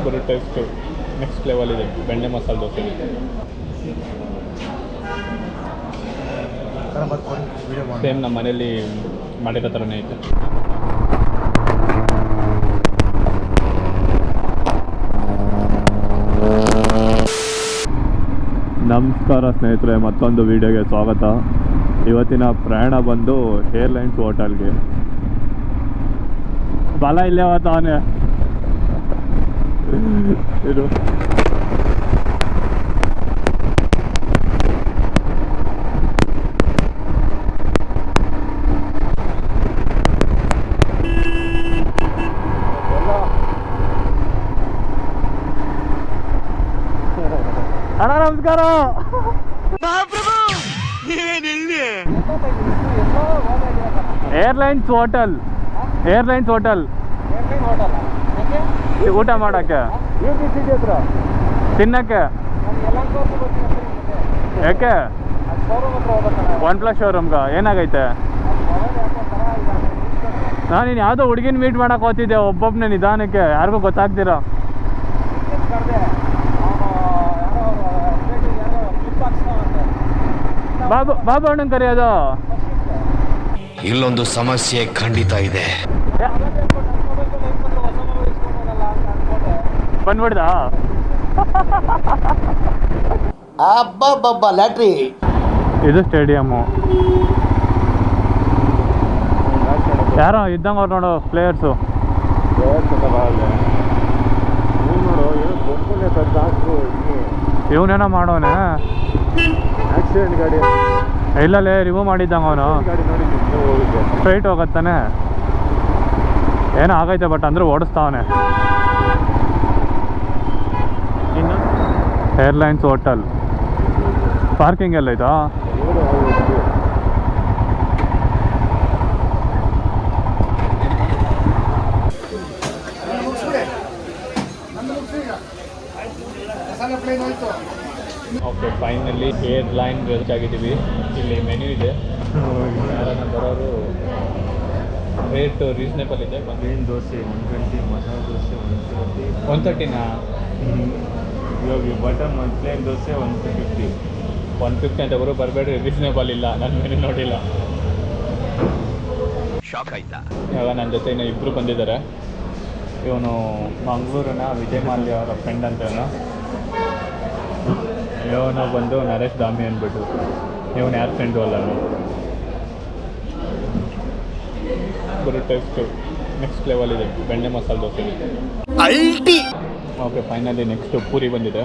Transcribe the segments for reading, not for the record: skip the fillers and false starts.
ಬರೋ taste next level ಇದೆ. ಬೆಣ್ಣೆ ಮಸಾಲೆ ದೋಸೆ ಸೇಮ್ ನಮ್ಮ ಮನೇಲಿ ಮಾಡಿರೋ ಥರನೇ ಐತೆ. ನಮಸ್ಕಾರ ಸ್ನೇಹಿತರೆ, ಮತ್ತೊಂದು ವಿಡಿಯೋಗೆ ಸ್ವಾಗತ. ಇವತ್ತಿನ ಪ್ರಯಾಣ ಬಂದು ಏರ್ಲೈನ್ಸ್ ಹೋಟೆಲ್ಗೆ. ಬಲ ಇಲ್ಲೇ ಅವನೇ ಇದು ಅಣ್ಣ ನಮಸ್ಕಾರ. ಏರ್ಲೈನ್ಸ್ ಹೋಟೆಲ್ ಊಟ ಮಾಡಕ್ಕೆ, ತಿನ್ನಕ್ಕೆ. ಯಾಕೆ? OnePlus ಶೋರೂಮ್ಗೆ ಏನಾಗೈತೆ? ನಾನು ನೀನು ಯಾವುದೋ ಹುಡುಗಿನ ಮೀಟ್ ಮಾಡಕ್ಕೆ ಹೋಗ್ತಿದ್ದೆ ಒಬ್ಬೊಬ್ಬನೇ ನಿಧಾನಕ್ಕೆ, ಯಾರಿಗೂ ಗೊತ್ತಾಗ್ತೀರಾ? ಬಾಬು ಅಣ್ಣನ ಕರೆಯೋದು. ಇಲ್ಲೊಂದು ಸಮಸ್ಯೆ ಖಂಡಿತ ಇದೆ. ಬಂದ್ಬಿಡ್ದ ಲ್ಯಾಟ್ರಿ. ಇದು ಸ್ಟೇಡಿಯಮ್ಮು. ಯಾರೋ ಇದ್ದಂಗೆ ಅವ್ರು ನೋಡು ಪ್ಲೇಯರ್ಸು. ಇವನೇನೋ ಮಾಡೋನೆ ಆಕ್ಸಿಡೆಂಟ್ ಗಾಡಿ. ಇಲ್ಲಲೇ ರಿಮೂವ್ ಮಾಡಿದ್ದಂಗೆ ಅವನು. ಸ್ಟ್ರೈಟ್ ಹೋಗತ್ತಾನೆ, ಏನೋ ಆಗೈತೆ ಬಟ್ ಅಂದ್ರೆ ಓಡಿಸ್ತಾವನೆ. ಇನ್ನು ಏರ್ಲೈನ್ಸ್ ಹೋಟೆಲ್ ಪಾರ್ಕಿಂಗ್ ಎಲ್ಲ ಐತಾ? ಓಕೆ, ಫೈನಲಿ ಏರ್ಲೈನ್ ರೀಚ್ ಆಗಿದ್ದೀವಿ. ಇಲ್ಲಿ ಮೆನ್ಯೂ ಇದೆ, ಯಾರನ್ನ ಬರೋರು ರೇಟ್ ರೀಸನೇಬಲ್ ಇದೆ. ಪ್ಲೇನ್ ದೋಸೆ 120, ಮಸಾಲೆ ದೋಸೆ 130. 130ನಾ? ಇವಾಗ ಬಟರ್ ಪ್ಲೇನ್ ದೋಸೆ 150. 150 ಅಂತ ಬರಬೇಡ್ರಿ, ರೀಸನೇಬಲ್ ಇಲ್ಲ. ನನ್ನ ಮೆನ್ಯೂ ನೋಡಿಲ್ಲ. ಶಾಕ್ ಆಯ್ತಾ? ಇವಾಗ ನನ್ನ ಜೊತೆ ಇನ್ನೂ ಇಬ್ಬರು ಬಂದಿದ್ದಾರೆ. ಇವನು ಮಂಗಳೂರಿನ ವಿಜಯ್ ಮಾಲ್ಯ ಅವರ ಫ್ರೆಂಡ್ ಅಂತ. ಇವನು ಬಂದು ನರೇಶ್ ದಾಮಿ ಅಂದ್ಬಿಟ್ಟು. ಇವನು ಯಾರ ಫ್ರೆಂಡು ಅಲ್ಲ. ಬರೋ ಟೇಸ್ಟು ನೆಕ್ಸ್ಟ್ ಲೆವೆಲ್ ಇದೆ. ಬೆಣ್ಣೆ masala dosa. Okay, finally next puri ಬಂದಿದೆ.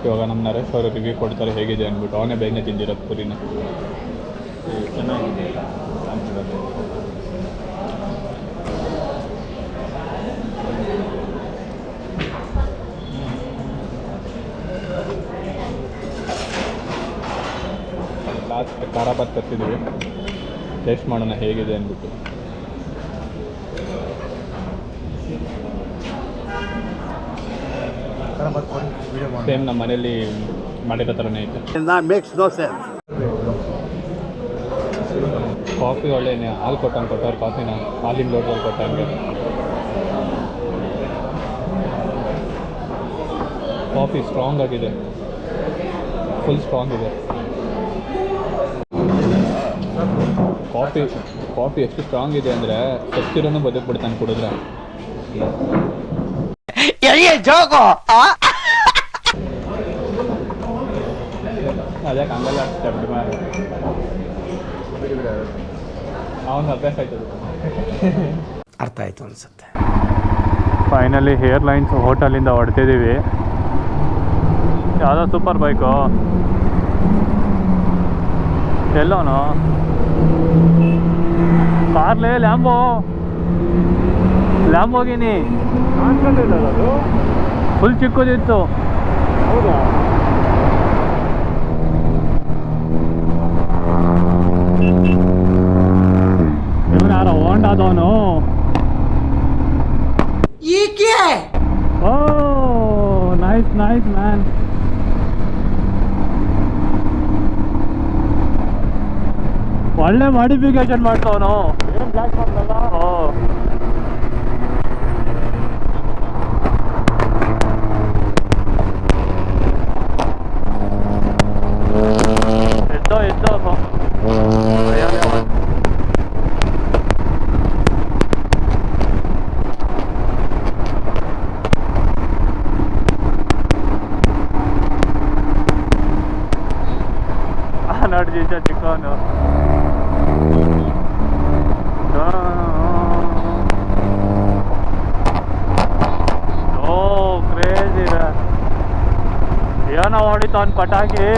ಇವಾಗ ನಮ್ಮ ನರೇಶ್ ಅವರು ರಿವ್ಯೂ ಕೊಡ್ತಾರೆ ಹೇಗಿದೆ ಅಂದ್ಬಿಟ್ಟು. ಅವನೇ ಬೇಗನೆ ತಿಂದಿರೋದು ಪೂರಿನ. ಚೆನ್ನಾಗಿದೆ. ಲಾಸ್ಟ್ ಖಾರಾಬಾತ್ ತರ್ತಿದ್ದೀವಿ, ಟೇಸ್ಟ್ ಮಾಡೋಣ ಹೇಗಿದೆ ಅಂದ್ಬಿಟ್ಟು. ಸೇಮ್ ನಮ್ಮ ಮನೇಲಿ ಮಾಡಿರೋ ಥರನೇ ಐತೆ. ಕಾಫಿ ಒಳ್ಳೆಯೇ. ಹಾಲು ಕೊಟ್ಟವ್ರು ಕಾಫಿನ ಹಾಲಿನ ಲೋಟಲ್ಲಿ ಕೊಟ್ಟಂಗೆ. ಕಾಫಿ ಸ್ಟ್ರಾಂಗ್ ಆಗಿದೆ, ಫುಲ್ ಸ್ಟ್ರಾಂಗ್ ಇದೆ. ಕಾಫಿ ಎಷ್ಟು ಸ್ಟ್ರಾಂಗ್ ಇದೆ ಅಂದರೆ ಸತ್ತಿರೋನು ಬದುಕ್ಬಿಡ್ತಾನೆ ಕುಡಿದ್ರೆ. ಅದಕ್ಕೆ ಹಂಗಲ್ಲ ಸ್ಟೆಪ್ ಮಾಡಿ ಅವನು ಅಭ್ಯಾಸ ಆಯ್ತದೆ. ಅರ್ಥ ಆಯ್ತು ಅನ್ಸುತ್ತೆ. ಫೈನಲಿ ಏರ್ಲೈನ್ಸ್ ಹೋಟೆಲಿಂದ ಹೊಡ್ತಿದ್ದೀವಿ. ಯಾವುದೋ ಸೂಪರ್ ಬೈಕು. ಎಲ್ಲೋನು ಕಾರ್ಲೇ ಲ್ಯಾಂಬೋಗಿನಿ ಫುಲ್ ಚಿಕ್ಕದಿತ್ತು. ಹೌದಾ? ಇವನು ಯಾರೋ ಹೋಂಡಾದವನು. Oh nice man. ಒಳ್ಳೆ ಮಾಡಿಫಿಕೇಶನ್ ಮಾಡ್ತಾವನು. ಬ್ಲ್ಯಾಕ್ ಮಾಡಲ್ಲ. ಜೀಜ ಚಿಕ್ಕವನು. ಓ ಕ್ರೇಜಿ ಇದೆ. ಏನೋ ಹೊಡಿತಾನ್ ಪಟಾಕಿ.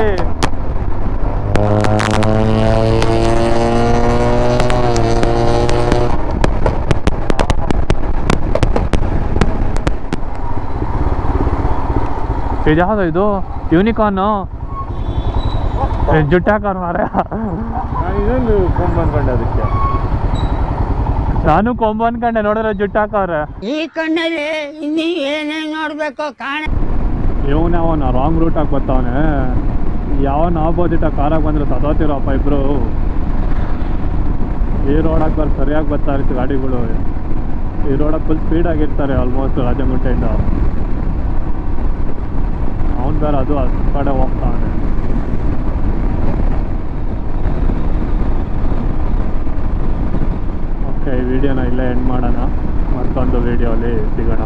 ಇದ್ಯಾವುದು ಇದು ಯೂನಿಕಾರ್ನು ಜುಟ್ಟಾಕಾರ್ ಮಾರ. ನಾನು ಇನ್ನೊಂದು ಕೊಂಬ್ ಅನ್ಕೊಂಡೆ ಅದಕ್ಕೆ. ನಾನು ಕೊಂಬ ಅನ್ಕಂಡೆ, ನೋಡಿದ್ರೆ ಜುಟ್ಟಾಕವ್ರೆ. ಈ ಕಣ್ಣಲ್ಲಿ ಇನ್ನೀ ಏನೇನ್ ನೋಡ್ಬೇಕು ಕಾಣ. ಇವನೇ ಅವನ ರಾಂಗ್ ರೂಟಾಗಿ ಬರ್ತಾವನೆ. ಯಾವನ ಆಪೋಸಿಟ್ ಕಾರಾಗಿ ಬಂದ್ರೆ ಸದೋತಿರೋಪ್ಪ ಇಬ್ರು. ಈ ರೋಡಾಗಿ ಬರ್ದು ಸರಿಯಾಗಿ ಬರ್ತಾ ಇರ್ತೀವಿ ಗಾಡಿಗಳು. ಈ ರೋಡಾಗಿ ಫುಲ್ ಸ್ಪೀಡಾಗಿರ್ತಾರೆ ಆಲ್ಮೋಸ್ಟ್ ರಾಜಗುಂಟೆಯಿಂದ. ಅವನು ಬೇರೆ ಅದು ಆ ಕಡೆ ಹೋಗ್ತಾವನೆ. ಓಕೆ, ಈ ವಿಡಿಯೋನ ಇಲ್ಲೇ ಎಂಡ್ ಮಾಡೋಣ. ಮತ್ತೊಂದು ವಿಡಿಯೋಲಿ ಸಿಗೋಣ.